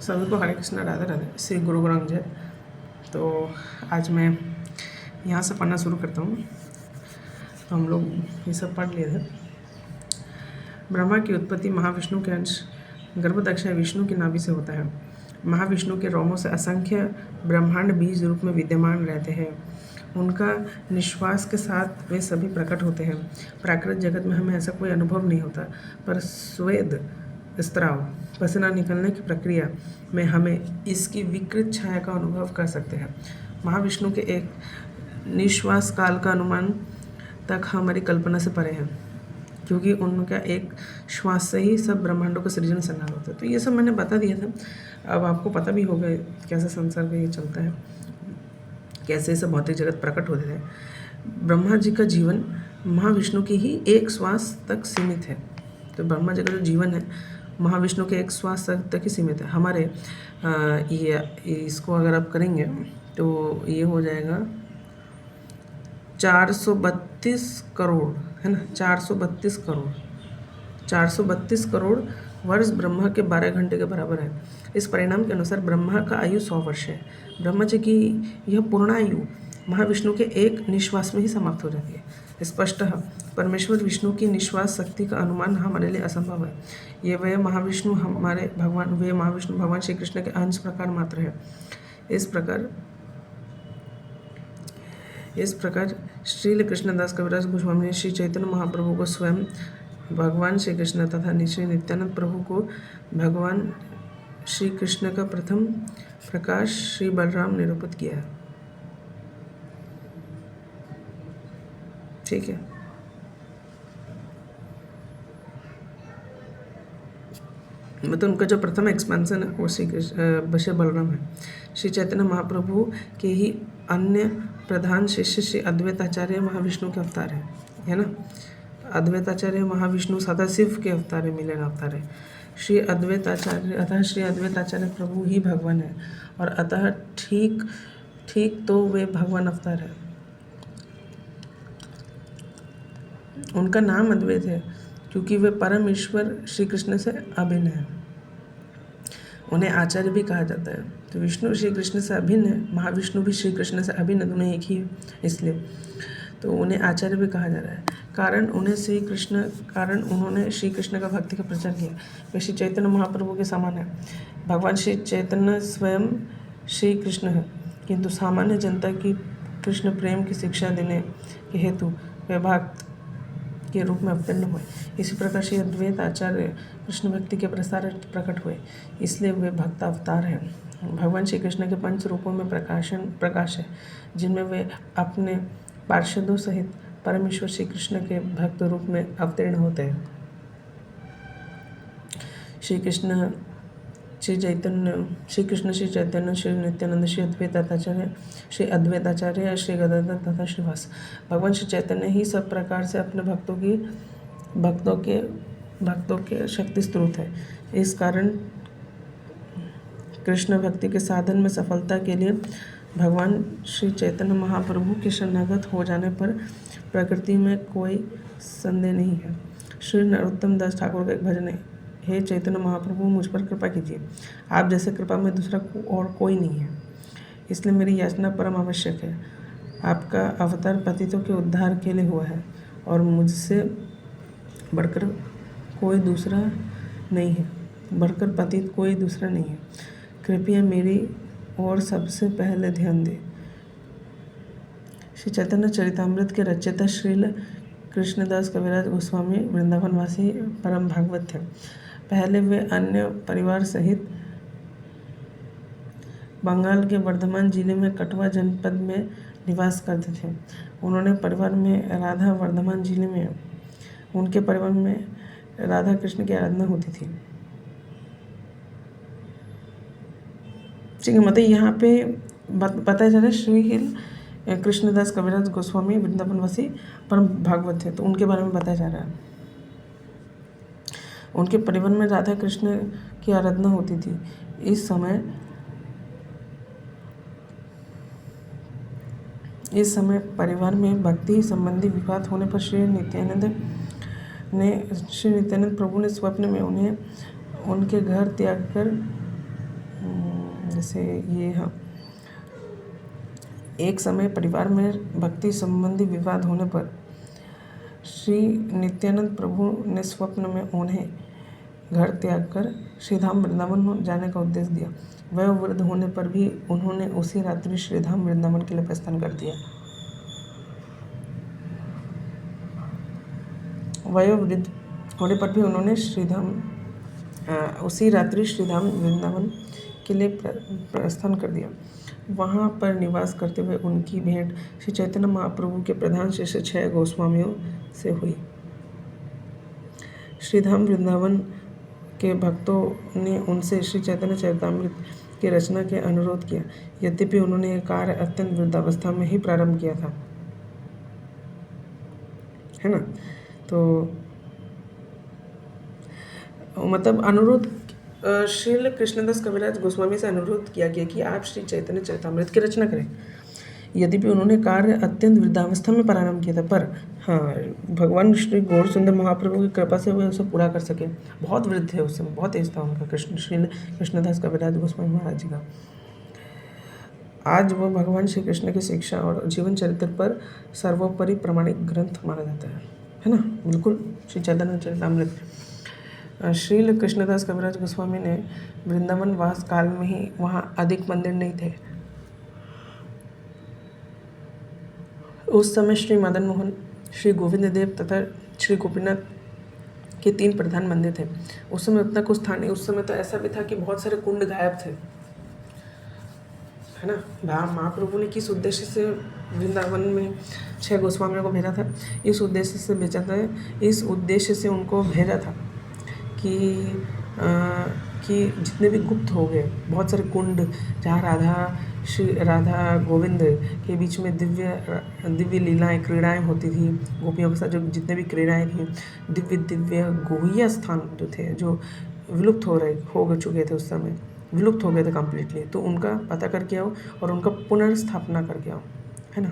सभी को हरे कृष्णा, राधे राधे, श्री गुरु ग्रंथ जय। तो आज मैं यहाँ से पढ़ना शुरू करता हूँ। तो हम लोग ये सब पढ़ लिए थे। ब्रह्मा की उत्पत्ति महाविष्णु के अंश गर्भदक्षिण विष्णु की नाभि से होता है। महाविष्णु के रोमों से असंख्य ब्रह्मांड बीज रूप में विद्यमान रहते हैं। उनका निश्वास के साथ वे सभी प्रकट होते हैं। प्राकृतिक जगत में हमें ऐसा कोई अनुभव नहीं होता, पर स्वेद स्त्राव पसीना निकलने की प्रक्रिया में हमें इसकी विकृत छाया का अनुभव कर सकते हैं। महाविष्णु के एक निश्वास काल का अनुमान तक हमारी कल्पना से परे है, क्योंकि उनका एक श्वास से ही सब ब्रह्मांडों का सृजन संभव होता है। तो ये सब मैंने बता दिया था। अब आपको पता भी होगा कैसे संसार में ये चलता है, कैसे सब भौतिक जगत प्रकट होते हैं। ब्रह्मा जी का जीवन महाविष्णु की ही एक श्वास तक सीमित है। तो ब्रह्मा जी का जो जीवन है महाविष्णु के एक श्वास तक ही सीमित है। हमारे ये इसको अगर आप करेंगे तो ये हो जाएगा 432 करोड़, है ना। 432 करोड़ वर्ष ब्रह्मा के 12 घंटे के बराबर है। इस परिणाम के अनुसार ब्रह्मा का आयु 100 वर्ष है। ब्रह्मा जी की यह पूर्ण आयु महाविष्णु के एक निश्वास में ही समाप्त हो जाती है। स्पष्ट परमेश्वर विष्णु की निश्वास शक्ति का अनुमान हमारे लिए असंभव है। वे महाविष्णु भगवान श्री कृष्ण के अंश प्रकार मात्र है। इस प्रकार श्री कृष्णदास कविराज गोस्वामी ने श्री चैतन्य महाप्रभु को स्वयं भगवान श्री कृष्ण तथा श्री नित्यानंद प्रभु को भगवान श्री कृष्ण का प्रथम प्रकाश श्री बलराम निरूपित किया है। ठीक है। मतलब उनका जो प्रथम एक्सपेंशन है वो श्री बलराम है। श्री चैतन्य महाप्रभु के ही अन्य प्रधान शिष्य श्री अद्वैताचार्य महाविष्णु के अवतार है ना। अद्वैताचार्य महाविष्णु सदाशिव के अवतार है, मिलन अवतार है। श्री अद्वैताचार्य प्रभु ही भगवान है, और अतः ठीक तो वे भगवान अवतार है। उनका नाम अद्वैत है क्योंकि वे परम ईश्वर श्री कृष्ण से अभिन्न है। उन्हें आचार्य भी कहा जाता है। तो विष्णु श्री कृष्ण से अभिन्न है, महाविष्णु भी श्री कृष्ण से अभिन्न, दोनों एक ही है, इसलिए तो उन्हें आचार्य भी कहा जा रहा है। कारण उन्होंने श्री कृष्ण का भक्ति का प्रचार किया। वे श्री चैतन्य महाप्रभु के समान है। भगवान श्री चैतन्य स्वयं श्री कृष्ण है, किंतु सामान्य जनता की कृष्ण प्रेम की शिक्षा देने के हेतु वे भक्त के रूप में अवतीर्ण हुए। इसी प्रकार श्री अद्वैत आचार्य कृष्ण भक्ति के प्रसार प्रकट हुए, इसलिए वे भक्त अवतार हैं। भगवान श्री कृष्ण के पंच रूपों में प्रकाश है, जिनमें वे अपने पार्षदों सहित परमेश्वर श्री कृष्ण के भक्त रूप में अवतीर्ण होते हैं। श्री कृष्ण श्री चैतन्य, श्री नित्यानंद, श्री अद्वैताचार्य, श्री गदाधर तथा श्रीवास। भगवान श्री चैतन्य ही सब प्रकार से अपने भक्तों के शक्ति स्रोत है। इस कारण कृष्ण भक्ति के साधन में सफलता के लिए भगवान श्री चैतन्य महाप्रभु के शरणागत हो जाने पर प्रकृति में कोई संदेह नहीं है। श्री नरोत्तम दास ठाकुर का एक भजन है, हे चैतन्य महाप्रभु मुझ पर कृपा कीजिए, आप जैसे कृपा में दूसरा और कोई नहीं है, इसलिए मेरी याचना परम आवश्यक है। आपका अवतार पतितों के उद्धार के लिए हुआ है, और मुझसे बढ़कर कोई दूसरा नहीं है, बढ़कर पतित कोई दूसरा नहीं है। कृपया मेरी और सबसे पहले ध्यान दें। श्री चैतन्य चरितामृत के रचयिता श्रील कृष्णदास कविराज गोस्वामी वृंदावनवासी परम भागवत थे। पहले वे अन्य परिवार सहित बंगाल के वर्धमान जिले में कटवा जनपद में निवास करते थे। उन्होंने परिवार में राधा वर्धमान जिले में उनके परिवार में राधा कृष्ण की आराधना होती थी। ठीक है, मतलब यहाँ पे बताया जा रहा है श्री कृष्णदास कविराज गोस्वामी वृंदावनवासी परम भागवत थे, तो उनके बारे में बताया जा रहा है। उनके परिवार में राधा कृष्ण की आराधना होती थी। इस समय परिवार में भक्ति संबंधी विवाद होने पर श्री नित्यानंद प्रभु ने स्वप्न में उन्हें उनके घर त्याग कर जैसे ये हाँ, एक समय परिवार में भक्ति संबंधी विवाद होने पर श्री नित्यानंद प्रभु ने स्वप्न में उन्हें घर त्याग कर श्रीधाम वृंदावन जाने का उपदेश दिया। वह वृद्ध होने पर भी उन्होंने उसी रात्रि श्रीधाम वृंदावन के लिए प्रस्थान कर दिया। वयोवृद्ध होने पर भी उन्होंने उसी रात्रि श्रीधाम वृंदावन के लिए प्रस्थान कर दिया। वहाँ पर निवास करते हुए उनकी भेंट श्री चैतन्य महाप्रभु के प्रधान शिष्य 6 गोस्वामियों से हुई। श्रीधाम वृंदावन के भक्तों ने उनसे श्री चैतन्य चरितामृत की रचना के अनुरोध किया। यद्यपि उन्होंने यह कार्य अत्यंत वृद्धावस्था में ही प्रारंभ किया था, है ना। तो मतलब अनुरोध श्रील कृष्णदास कविराज गोस्वामी से अनुरोध किया गया कि आप श्री चैतन्य चरितामृत की रचना करें। यद्यपि उन्होंने कार्य अत्यंत वृद्धावस्था में प्रारंभ किया था, पर हाँ, भगवान श्री गौर सुंदर महाप्रभु की कृपा से वे उसे पूरा कर सके। बहुत वृद्ध थे उस समय, बहुत तेज था उनका श्री कृष्णदास कविराज गोस्वामी महाराज जी का। आज वह भगवान श्री कृष्ण की शिक्षा और जीवन चरित्र पर सर्वोपरि प्रमाणिक ग्रंथ माना जाता है ना। बिल्कुल, श्री चैतन्य चरितामृत। श्रील कृष्णदास कविराज गोस्वामी ने वृंदावन वास काल में ही वहाँ अधिक मंदिर नहीं थे। उस समय श्री मदन मोहन, श्री गोविंद देव तथा श्री गोपीनाथ के 3 प्रधान मंदिर थे। उस समय उतना कुछ था नहीं। उस समय तो ऐसा भी था कि बहुत सारे कुंड गायब थे, है ना। महाप्रभु ने किस उद्देश्य से वृंदावन में 6 गोस्वामियों को भेजा था? इस उद्देश्य से भेजा था, इस उद्देश्य से उनको भेजा था कि जितने भी गुप्त हो गए बहुत सारे कुंड, जहाँ राधा गोविंद के बीच में दिव्य लीलाएं, क्रीड़ाएं होती थी, गोपियों के साथ जो जितने भी क्रीड़ाएं थी, दिव्य गुह्य स्थान जो थे, जो विलुप्त हो चुके थे, उस समय विलुप्त हो गए थे कम्प्लीटली, तो उनका पता करके आओ और उनका पुनर्स्थापना करके आओ, है ना।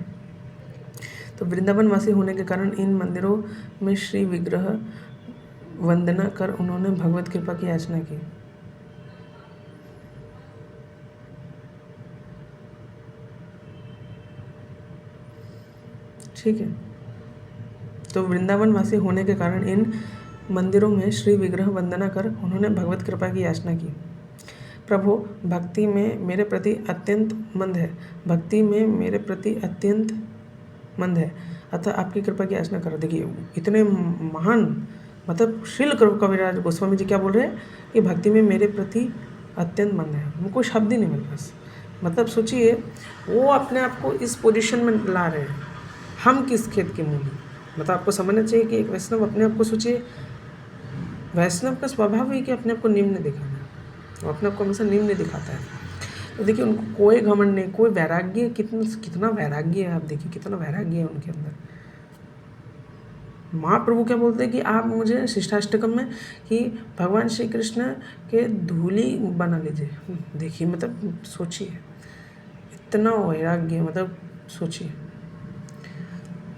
तो वृंदावन वासी होने के कारण इन मंदिरों में श्री विग्रह वंदना कर उन्होंने भगवत कृपा की याचना की। ठीक है, तो वृंदावन वासी होने के कारण इन मंदिरों में श्री विग्रह वंदना कर उन्होंने भगवत कृपा की याचना की। प्रभु भक्ति में मेरे प्रति अत्यंत मंद है, भक्ति में मेरे प्रति अत्यंत मंद है, अतः आपकी कृपा की याचना करो। देखिए, इतने महान, मतलब श्रील कविराज गोस्वामी जी क्या बोल रहे हैं कि भक्ति में मेरे प्रति अत्यंत मंद है। उनको शब्द ही नहीं मेरे पास। मतलब सोचिए, वो अपने आप को इस पोजीशन में ला रहे हैं, हम किस खेत के मूली। मतलब आपको समझना चाहिए कि एक वैष्णव अपने आप को, सोचिए, वैष्णव का स्वभाव है कि अपने आप को निम्न दिखाना, वो अपने आप को हमेशा निम्न दिखाता है। तो देखिए, उनको कोई घमंड नहीं, कोई वैराग्य, कितना वैराग्य है। आप देखिए कितना वैराग्य है उनके अंदर। महाप्रभु क्या बोलते हैं कि आप मुझे शिष्टाष्टकम में कि भगवान श्री कृष्ण के धूली बना लीजिए। देखिए, मतलब सोचिए, इतना वैराग्य, मतलब सोचिए।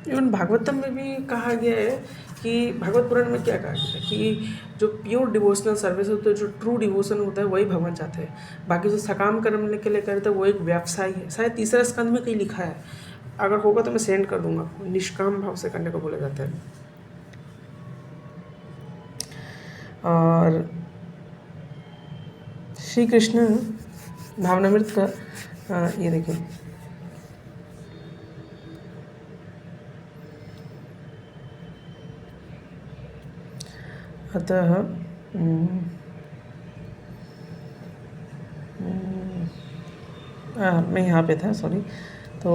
इवन भागवतम में भी कहा गया है कि भागवत पुराण में क्या कहा गया है कि जो प्योर डिवोशनल सर्विस होता है, जो ट्रू डिवोशन होता है, वही भगवान चाहते हैं। बाकी जो सकाम कर्म के लिए करते हैं वो एक व्यवसाय है। शायद 3रा स्कंद में कहीं लिखा है, अगर होगा तो मैं सेंड कर दूंगा। निष्काम भाव से करने को बोला जाता है। और श्री कृष्ण भावनामृत का ये देखिए, अतः मैं यहाँ पे था, सॉरी। तो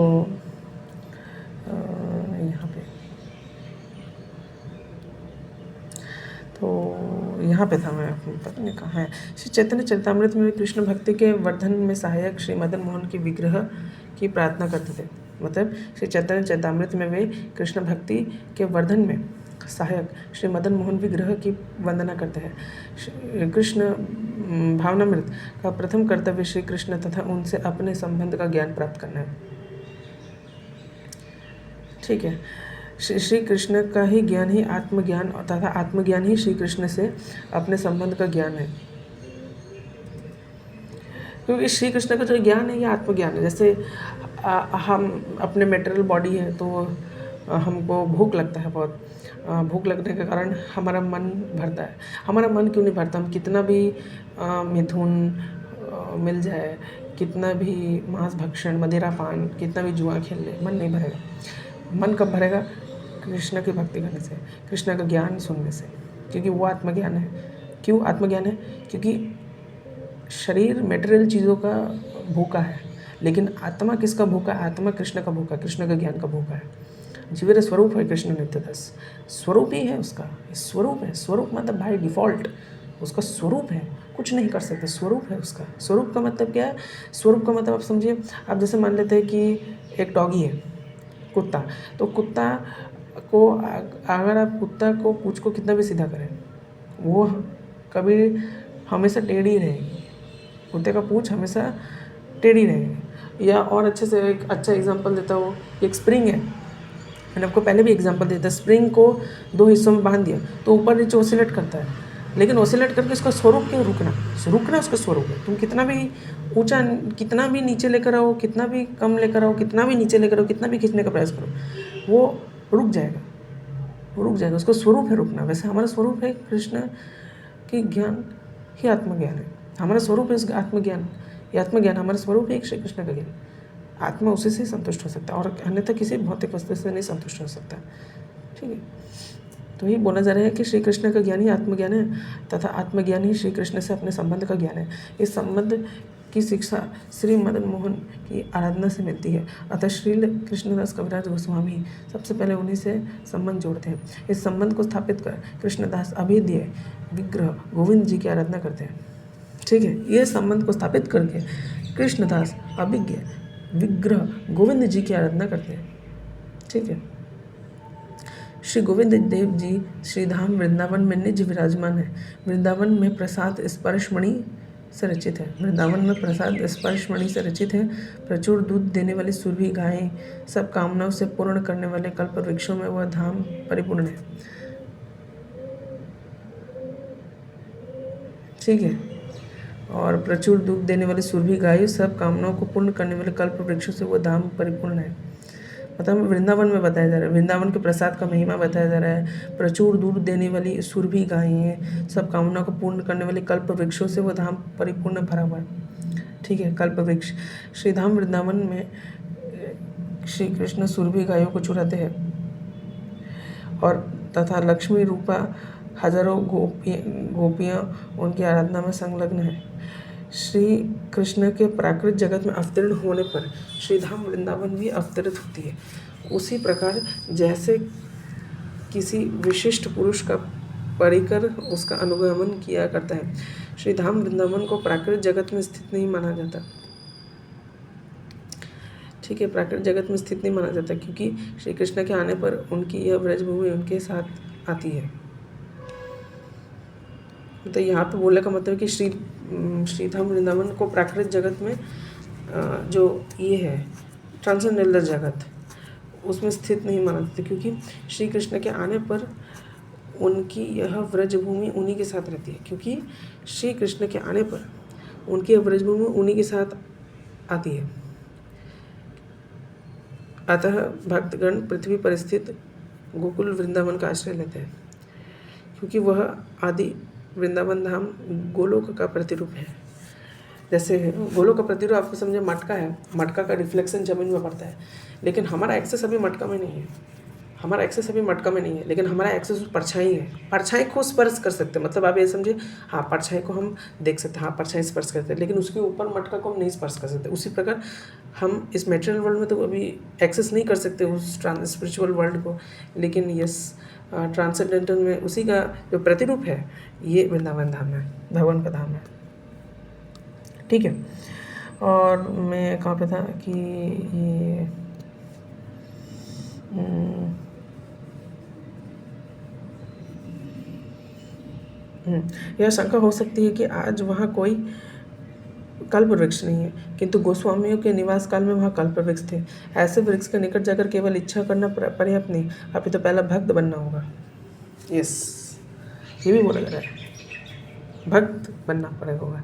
यहाँ पे था मैं, पता नहीं कहाँ है। श्री चैतन्य चरितामृत में कृष्ण भक्ति के वर्धन में सहायक श्री मदन मोहन की विग्रह की प्रार्थना करते थे। मतलब श्री चैतन्य चरितामृत में वे कृष्ण भक्ति के वर्धन में सहायक श्री मदन मोहन विग्रह की वंदना करते हैं। कृष्ण भावनामृत का प्रथम कर्तव्य श्री कृष्ण तथा उनसे अपने संबंध का ज्ञान प्राप्त करना है। ठीक है, श्री कृष्ण का ही ज्ञान ही आत्मज्ञान तथा आत्मज्ञान ही श्री कृष्ण से अपने संबंध का ज्ञान है। क्योंकि श्री कृष्ण का जो ज्ञान है ये आत्मज्ञान है। जैसे हम अपने मेटेरियल बॉडी है तो हमको भूख लगता है बहुत, भूख लगने के कारण हमारा मन भरता है। हमारा मन क्यों नहीं भरता? हम कितना भी मिथुन मिल जाए, कितना भी मांस भक्षण, मदिरा पान, कितना भी जुआ खेल ले, मन नहीं भरेगा। मन कब भरेगा? कृष्ण की भक्ति करने से, कृष्ण का ज्ञान सुनने से, क्योंकि वो आत्मज्ञान है। क्यों आत्मज्ञान है? क्योंकि शरीर मेटेरियल चीज़ों का भूखा है, लेकिन आत्मा किसका भूखा है? आत्मा कृष्ण का भूखा है, कृष्ण का ज्ञान का भूखा है। जीवेर स्वरूप है कृष्ण नित्यदास, स्वरूप ही है उसका, स्वरूप है। स्वरूप मतलब बाय डिफ़ॉल्ट उसका स्वरूप है, कुछ नहीं कर सकते, स्वरूप है उसका। स्वरूप का मतलब क्या है? स्वरूप का मतलब आप समझिए, आप जैसे मान लेते हैं कि एक डॉगी है, कुत्ता, तो कुत्ता को अगर आप कुत्ता को पूंछ को कितना भी सीधा करें, वो कभी हमेशा टेढ़ी रहेगी। कुत्ते का पूंछ हमेशा टेढ़ी रहेगी। या और अच्छे से एक अच्छा एग्जांपल देता हूँ, एक स्प्रिंग है, मैंने आपको पहले भी एग्जांपल दिया था। स्प्रिंग को 2 हिस्सों में बांध दिया तो ऊपर नीचे ऑसिलेट करता है, लेकिन ऑसिलेट करके उसका स्वरूप क्यों? रुकना उसका स्वरूप है। तुम कितना भी ऊंचा, कितना भी नीचे लेकर आओ, कितना भी कम लेकर आओ, कितना भी नीचे लेकर आओ, कितना भी खींचने का प्रयास करो, वो रुक जाएगा। उसका स्वरूप है रुकना। वैसे हमारा स्वरूप है कृष्ण की ज्ञान ही आत्मज्ञान है। हमारा स्वरूप है इस आत्मज्ञान, ये आत्मज्ञान हमारा स्वरूप है श्री कृष्ण का ज्ञान। आत्मा उसी से संतुष्ट हो सकता है और अन्यथा किसी भौतिक वस्तु से नहीं संतुष्ट हो सकता। ठीक है, तो यही बोला जा रहा है कि श्री कृष्ण का ज्ञान ही आत्मज्ञान है तथा आत्मज्ञान ही श्री कृष्ण से अपने संबंध का ज्ञान है। इस संबंध की शिक्षा श्री मदन मोहन की आराधना से मिलती है। अतः श्री कृष्णदास कविराज गोस्वामी सबसे पहले उन्हीं से संबंध जोड़ते हैं। इस संबंध को स्थापित कर कृष्णदास अभेद्य विग्रह गोविंद जी की आराधना करते हैं। ठीक है, ये संबंध को स्थापित करके कृष्णदास अभिज्ञ विग्रह गोविंद जी की आराधना करते हैं। ठीक है, श्री गोविंद देव जी श्रीधाम वृंदावन में निज विराजमान है। वृंदावन में प्रसाद स्पर्शमणि से रचित है। प्रचुर दूध देने वाली सुरभि गायें, सब कामनाओं से पूर्ण करने वाले कल्प वृक्षों में वह धाम परिपूर्ण है। ठीक है, और प्रचुर दूध देने वाली सुरभि गाय, सब कामनाओं को पूर्ण करने वाले कल्प वृक्षों से वो धाम परिपूर्ण है। मतलब वृंदावन में बताया जा रहा है, वृंदावन के प्रसाद का महिमा बताया जा रहा है। प्रचुर दूध देने वाली सुरभि गायें, सब कामनाओं को पूर्ण करने वाले कल्प वृक्षों से वो धाम परिपूर्ण भरा हुआ है। ठीक है, कल्प वृक्ष श्रीधाम वृंदावन में श्री कृष्ण सुरभि गायों को चुराते हैं और तथा लक्ष्मी रूपा हजारों गोपियाँ उनकी आराधना में संलग्न है। श्री कृष्ण के प्राकृत जगत में अवतीर्ण होने पर श्रीधाम वृंदावन भी अवतरित होती है। उसी प्रकार जैसे किसी विशिष्ट पुरुष का परिकर उसका अनुगमन किया करता है, श्रीधाम वृंदावन को प्राकृत जगत में स्थित नहीं माना जाता। ठीक है, प्राकृत जगत में स्थित नहीं माना जाता क्योंकि श्री कृष्ण के आने पर उनकी यह ब्रजभूमि उनके साथ आती है। तो यहाँ पे बोलने का मतलब कि श्रीधाम वृंदावन को प्राकृत जगत में जो ये है ट्रांसेंडेंटल जगत, उसमें स्थित नहीं माना जाता क्योंकि श्री कृष्ण के आने पर उनकी यह व्रजभूमि उन्हीं के साथ रहती है। क्योंकि श्री कृष्ण के आने पर उनकी यह व्रजभूमि उन्हीं के साथ आती है। अतः भक्तगण पृथ्वी पर स्थित गोकुल वृंदावन का आश्रय लेते हैं क्योंकि वह आदि वृंदावन धाम गोलोक का प्रतिरूप है। जैसे गोलोक का प्रतिरूप आपको समझे मटका है, मटका का रिफ्लेक्शन जमीन में पड़ता है, लेकिन हमारा एक्सेस अभी मटका में नहीं है, लेकिन हमारा एक्सेस परछाई है। परछाई को स्पर्श कर सकते हैं, मतलब आप ये समझे, हाँ परछाई को हम देख सकते हैं, हाँ परछाई स्पर्श करते हैं, लेकिन उसके ऊपर मटका को हम नहीं स्पर्श कर सकते। उसी प्रकार हम इस मेटेरियल वर्ल्ड में तो अभी एक्सेस नहीं कर सकते उस स्पिरिचुअल वर्ल्ड को, लेकिन यस ट्रांसेंडेंटल में उसी का जो प्रतिरूप है ये वृंदावन धाम है, भगवान का धाम है। ठीक है, और मैं कहाँ पे था कि यह शंका हो सकती है कि आज वहाँ कोई कल्प वृक्ष नहीं है, किंतु गोस्वामियों के निवास काल में वहाँ कल्प वृक्ष थे। ऐसे वृक्ष के निकट जाकर केवल इच्छा करना पर्याप्त नहीं, अभी तो पहला भक्त बनना होगा। यस, ये भी बोला जा रहा है, भक्त बनना पड़ेगा।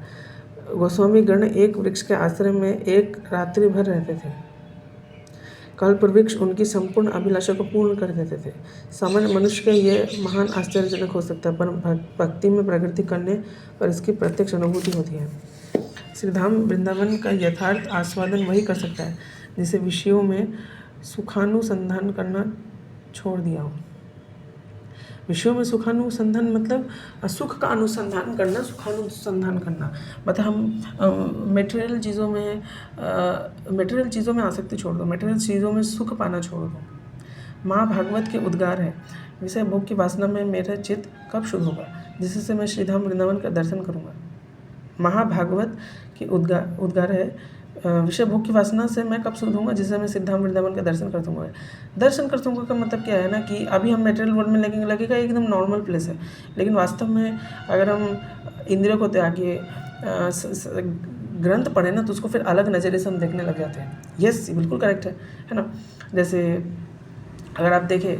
गोस्वामी गण एक वृक्ष के आश्रय में एक रात्रि भर रहते थे। कल्प वृक्ष उनकी संपूर्ण अभिलाषा को पूर्ण कर देते थे। सामान्य मनुष्य के ये महान आश्चर्यजनक हो सकता है, पर भक्ति में प्रगति करने पर इसकी प्रत्यक्ष अनुभूति होती है। श्रीधाम वृंदावन का यथार्थ आस्वादन वही कर सकता है जिसे विषयों में सुखानुसंधान करना छोड़ दिया हो। विषयों में सुखानुसंधान मतलब सुख का अनुसंधान करना, सुखानुसंधान करना मतलब हम मटेरियल चीज़ों में आसक्ति छोड़ दो, मटेरियल चीज़ों में सुख पाना छोड़ दो। माँ भागवत के उद्गार है, विषय भोग की वासना में मेरा चित्त कब शुद्ध होगा जिससे मैं श्रीधाम वृंदावन का दर्शन करूँगा। महाभागवत के उद्गार है, विषय भोग की वासना से मैं कब शुद्ध होऊंगा जिससे मैं श्रीधाम वृंदावन का दर्शन कर दूंगा। दर्शन कर दूंगा का मतलब क्या है ना कि अभी हम मटेरियल वर्ल्ड में लगेगा एकदम नॉर्मल प्लेस है, लेकिन वास्तव में अगर हम इंद्रियों को त्यागे ग्रंथ पढ़े ना तो उसको फिर अलग नज़रिए से हम देखने लग जाते हैं। यस, बिल्कुल करेक्ट है ना। जैसे अगर आप देखें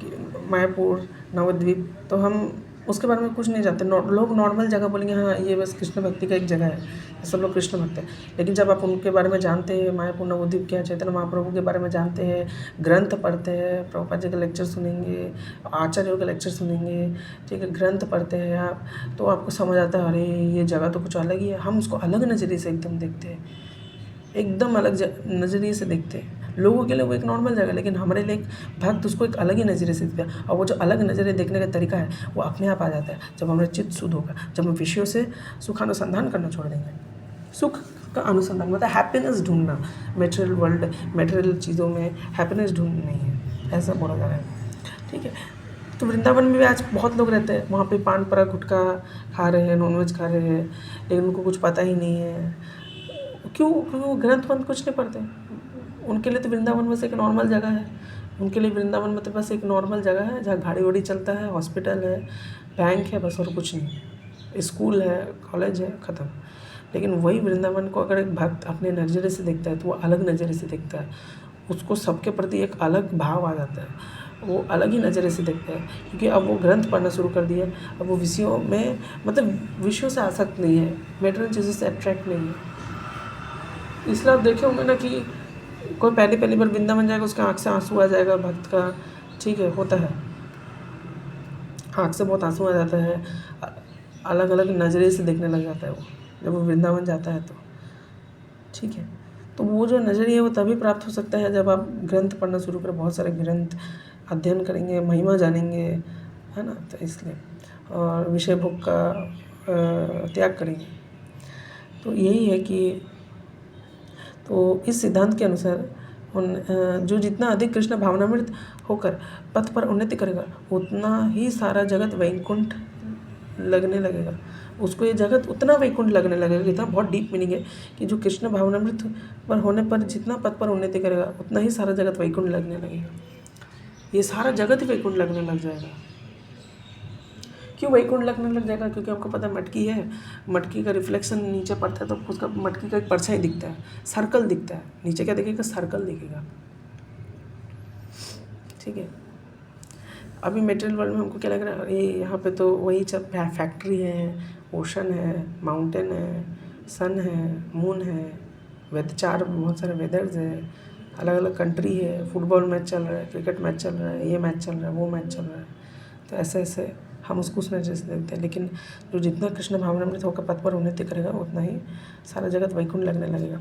कि मायापुर नवद्वीप, तो हम उसके बारे में कुछ नहीं जानते। लोग नॉर्मल जगह बोलेंगे हाँ ये बस कृष्ण भक्ति का एक जगह है, सब लोग कृष्ण भक्त हैं। लेकिन जब आप उनके बारे में जानते हैं, मायापुर नवद्वीप क्या, चैतन्य महाप्रभु के बारे में जानते हैं, ग्रंथ पढ़ते हैं, प्रभुपाद जी के लेक्चर सुनेंगे, आचार्यों के लेक्चर सुनेंगे, ठीक है, ग्रंथ पढ़ते हैं आप, तो आपको समझ आता है अरे ये जगह तो कुछ अलग ही है। हम उसको अलग नज़रिए से एकदम देखते हैं, एकदम अलग नज़रिए से देखते हैं। लोगों के लिए वो एक नॉर्मल जगह है, लेकिन हमारे लिए भक्त उसको एक अलग ही नज़रिए से देखते हैं। और वो जो अलग नज़रिए देखने का तरीका है वो अपने आप आ जाता है जब हमारा चित्त शुद्ध होगा, जब हम विषयों से सुखानुसंधान करना छोड़ देंगे। सुख का अनुसंधान मतलब हैप्पीनेस ढूंढना, मटेरियल वर्ल्ड, मटेरियल चीज़ों में हैप्पीनेस ढूंढना नहीं है, ऐसा बोला जा रहा है। ठीक है, तो वृंदावन में भी आज बहुत लोग रहते हैं, वहाँ पे पान पराग गुटखा खा रहे हैं, नॉनवेज खा रहे हैं, लेकिन उनको कुछ पता ही नहीं है। क्यों? क्योंकि वो ग्रंथ वंथ कुछ नहीं पढ़ते। उनके लिए तो वृंदावन बस एक नॉर्मल जगह है। उनके लिए वृंदावन मतलब बस एक नॉर्मल जगह है जहाँ गाड़ी वाड़ी चलता है, हॉस्पिटल है, बैंक है, बस और कुछ नहीं। स्कूल है, कॉलेज है, ख़त्म। लेकिन वही वृंदावन को अगर एक भक्त अपने नज़रिए से देखता है तो वो अलग नज़रिए से देखता है, उसको सबके प्रति एक अलग भाव आ जाता है, वो अलग ही नज़रिए से देखता है। क्योंकि अब वो ग्रंथ पढ़ना शुरू कर दिया, अब वो विषयों में मतलब विषयों से आसक्त नहीं है, मटेरियल चीज़ों से अट्रैक्ट नहीं है। इसलिए आप देखे होंगे ना कि कोई पहली बार वृंदावन जाएगा, उसके आँख से आंसू आ जाएगा भक्त का, ठीक है, होता है, आँख से बहुत आंसू आ जाता है, अलग अलग नज़रिए से देखने लग जाता है वो जब वो वृंदावन जाता है तो। ठीक है, तो वो जो नज़रिया है वो तभी प्राप्त हो सकता है जब आप ग्रंथ पढ़ना शुरू करें, बहुत सारे ग्रंथ अध्ययन करेंगे, महिमा जानेंगे, है ना। तो इसलिए और विषय भोग का त्याग करेंगे। तो यही है कि तो इस सिद्धांत के अनुसार जो जितना अधिक कृष्ण भावनामृत होकर पथ पर उन्नति करेगा उतना ही सारा जगत वैकुंठ लगने लगेगा, उसको ये जगत उतना वैकुंठ लगने लगेगा। इतना बहुत डीप मीनिंग है कि जो कृष्ण भावनामृत पर होने पर जितना पथ पर उन्नति करेगा उतना ही सारा जगत वैकुंठ लगने लगेगा। ये सारा जगत ही वैकुंठ लगने लग जाएगा। क्यों वैकुंठ लगने लग जाएगा? क्योंकि आपको पता है मटकी है, मटकी का रिफ्लेक्शन नीचे पड़ता है तो उसका मटकी का एक परछाई दिखता है, सर्कल दिखता है, नीचे क्या दिखेगा? सर्कल दिखेगा। ठीक है, अभी मटेरियल वर्ल्ड में हमको क्या लग रहा है, अरे यहाँ पे तो वही फैक्ट्री है, ओशन है, माउंटेन है, सन है, मून है, बहुत सारे वेदर्स है, अलग अलग कंट्री है, फुटबॉल मैच चल रहा है, क्रिकेट मैच चल रहा है, ये मैच चल रहा है, वो मैच चल रहा है। तो ऐसे हम उसको उस नज़र से देखते हैं। लेकिन जो जितना कृष्ण भावनामृत होकर पथ पर उन्नति करेगा उतना ही सारा जगत वैकुंठ लगने लगेगा।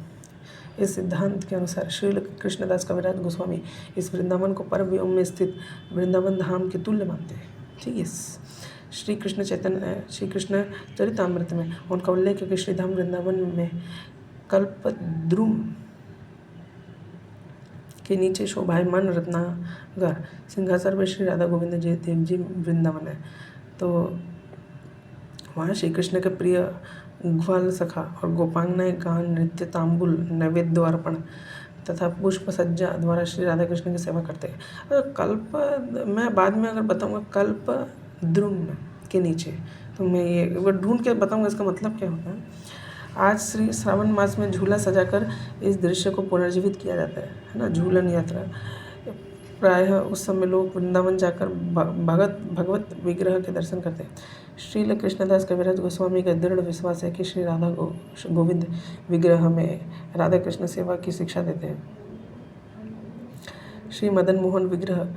इस सिद्धांत के अनुसार श्री कृष्णदास कविराज गोस्वामी इस वृंदावन को परम व्योम में स्थित वृंदावन धाम के तुल्य मानते हैं। ठीक है, श्री कृष्ण चरितामृत में उनका उल्लेख है कि श्रीधाम वृंदावन में कल्पद्रुम के नीचे शोभायमान रत्नागर सिंहासन में श्री राधा गोविंद जी देव जी वृंदावन है। तो वहाँ श्री कृष्ण के प्रिय ग्वाल सखा और गोपांगनाएं गान, नृत्य, तांबुल, नैवेद्य अर्पण तथा पुष्प सज्जा द्वारा श्री राधा कृष्ण की सेवा करते हैं। कल्प मैं बाद में अगर बताऊंगा कल्प द्रुम के नीचे, तो मैं ये ढूंढ के बताऊंगा इसका मतलब क्या होता है। आज श्री श्रावण मास में झूला सजाकर इस दृश्य को पुनर्जीवित किया जाता है ना, झूलन यात्रा। प्रायः उस समय लोग वृंदावन जाकर भगवत विग्रह के दर्शन करते हैं। श्रील कृष्णदास कविराज गोस्वामी का दृढ़ विश्वास है कि श्री राधा गोविंद विग्रह में राधा कृष्ण सेवा की शिक्षा देते हैं। श्री मदन मोहन विग्रह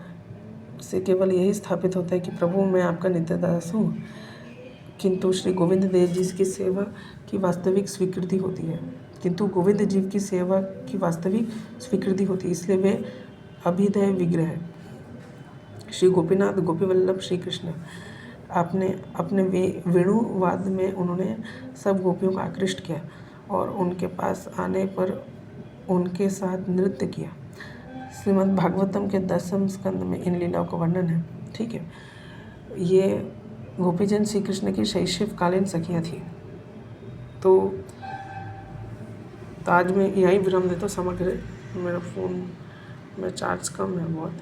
से केवल यही स्थापित होता है कि प्रभु मैं आपका नित्य दास हूँ, किंतु श्री गोविंद देव जी की सेवा की वास्तविक स्वीकृति होती है इसलिए वे अभिदय विग्रह है। श्री गोपीनाथ गोपी वल्लभ श्री कृष्ण अपने वेणुवाद में उन्होंने सब गोपियों को आकृष्ट किया और उनके पास आने पर उनके साथ नृत्य किया। श्रीमद् भागवतम के 10वें स्कंद में इन लीलाओं का वर्णन है। ठीक है, ये गोपीजन श्री कृष्ण की शैशवकालीन सखियाँ थी। तो आज मैं यहीं विराम देता हूँ। समग्र मेरा फ़ोन में चार्ज कम है बहुत,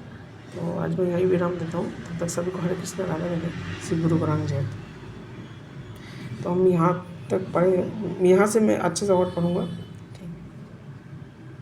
तो आज मैं यहीं विराम देता हूँ। तब तक सभी को हरे कृष्ण राधे राधे, श्री गुरु गौरांग जय। तो हम यहाँ तक पढ़े, यहाँ से मैं अच्छे से और पढ़ूँगा।